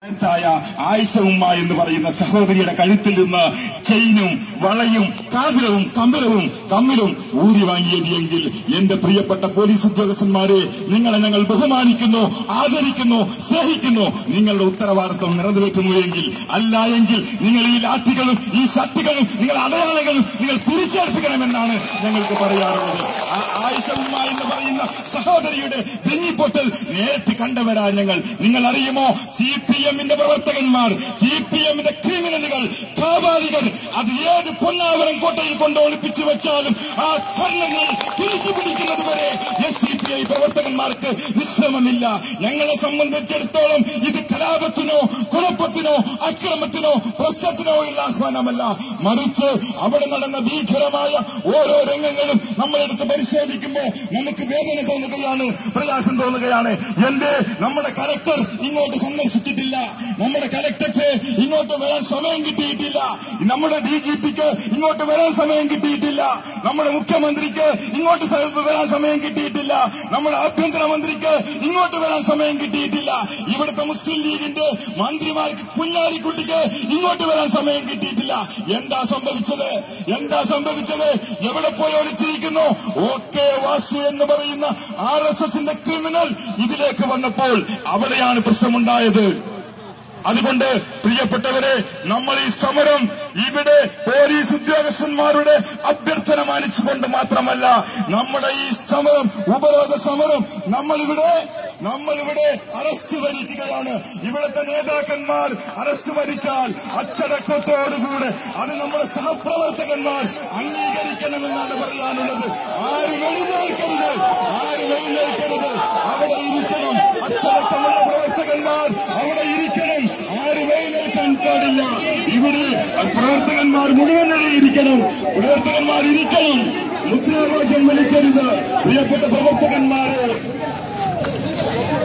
ആയിഷ ഉമ്മ എന്ന് പറയുന്ന സഹോദരിയുടെ കഴുത്തിൽ നിന്ന് ചെയിനും വളയും കാതിരവും കമ്മിലും ഊരി വാങ്ങിയത് എങ്കിൽ എന്റെ പ്രിയപ്പെട്ട പോലീസ് ഉദ്യോഗസ്ഥന്മാരെ, നിങ്ങളെ ഞങ്ങൾ ബഹുമാനിക്കുന്നു, ആദരിക്കുന്നു, സ്നേഹിക്കുന്നു. നിങ്ങളുടെ ഉത്തരവാദിത്വം നിറവേറ്റുന്നു എങ്കിൽ, അല്ല എങ്കിൽ നിങ്ങൾ ഈ ലാഠികളും ഈ ശക്തികളും നിങ്ങൾ അടയാളങ്ങളും നിങ്ങൾ തിരിച്ചേൽപ്പിക്കണമെന്നാണ് ഞങ്ങൾക്ക് പറയാറുള്ളത്. ആയിഷ ഉമ്മ എന്ന് പറയുന്ന സഹോദരിയുടെ വെഞ്ഞിപ്പൊട്ടൽ നേരിട്ട് കണ്ടവരാ ഞങ്ങൾ. നിങ്ങൾ അറിയുമോ, CPM-ന്റെ പ്രവർത്തകന്മാർ, CPM-ന്റെ ക്രിമിനലുകൾ, കാപാലികർ അത് ഏത് പൊന്നാവരം കോട്ടയിൽ കൊണ്ട് ഒളിപ്പിച്ചു വെച്ചാലും ആ സ്വർണ്ണങ്ങൾ തിരിച്ചു പിടിക്കുന്നത് വരെ SDPI പ്രവർത്തകന്മാർക്ക് വിശ്രമമില്ല. ഞങ്ങളെ സംബന്ധിച്ചിടത്തോളം ഇത് കലാപത്തിനോ കുഴപ്പത്തിനോ അക്രമത്തിനോ പ്രശ്നത്തിനോ ഉള്ള ആഹ്വാനമല്ല, മറിച്ച് അവിടെ നടന്ന ഭീകരമായ ഓരോ രംഗങ്ങളും നമ്മളെടുത്ത് പരിശോധിക്കുമ്പോൾ നമുക്ക് വേദന തോന്നുകയാണ്, പ്രയാസം തോന്നുകയാണ്. നമ്മുടെ കലക്ടർ ഇങ്ങോട്ട് സന്ദർശിച്ചിട്ടില്ല, നമ്മുടെ കലക്ടർക്ക് ഇങ്ങോട്ട് വരാൻ സമയം കിട്ടിയിട്ടില്ല, നമ്മുടെ DGPക്ക് ഇങ്ങോട്ട് വരാൻ സമയം കിട്ടിയിട്ടില്ല, നമ്മുടെ മുഖ്യമന്ത്രിക്ക് ഇങ്ങോട്ട് വരാൻ സമയം കിട്ടിയിട്ടില്ല, നമ്മുടെ ആഭ്യന്തരമന്ത്രിക്ക് ഇങ്ങോട്ട് വരാൻ സമയം കിട്ടിയിട്ടില്ല, ഇവിടുത്തെ മുസ്ലിം ലീഗിന്റെ മന്ത്രിമാർക്ക് കുഞ്ഞാലിക്കുട്ടിക്ക് ഇങ്ങോട്ട് വരാൻ സമയം കിട്ടിയിട്ടില്ല. എന്താ സംഭവിച്ചത്? എവിടെ പോയി ഒളിച്ചിരിക്കുന്നു? OK വാസു എന്ന് പറയുന്ന RSSന്റെ ക്രിമിനൽ ഇതിലേക്ക് വന്നപ്പോൾ അവിടെയാണ് പ്രശ്നമുണ്ടായത്. അതുകൊണ്ട് പ്രിയപ്പെട്ടവരെ, നമ്മൾ ഈ സമരം ഇവിടെ പോലീസ് ഉദ്യോഗസ്ഥന്മാരുടെ അഭ്യർത്ഥന മാനിച്ചുകൊണ്ട് മാത്രമല്ല, നമ്മുടെ ഈ സമരം, ഉപരോധ സമരം നമ്മളിവിടെ അറസ്റ്റ് വരിക്കുകയാണ്. ഇവിടുത്തെ നേതാക്കന്മാർ അറസ്റ്റ് വരിച്ചാൽ അച്ചടക്കത്തോടുകൂടെ അത് നമ്മുടെ സഹപ്രവർത്തകന്മാർ അംഗീകരിക്കണമെന്നാണ് പറയാനുള്ളത്. ആരും എഴുന്നേൽക്കരുത്. അവിടെ ഇരിക്കണം അച്ചടക്കമുള്ള പ്രവർത്തകന്മാർ, അവിടെ ഇരിക്കണം. ആരും എഴുന്നേൽക്കാൻ പാടില്ല. ഇവിടെ പ്രവർത്തകന്മാർ മുഴുവൻ ഇരിക്കണം. മുദ്രാവാക്യം വിളിക്കരുത്.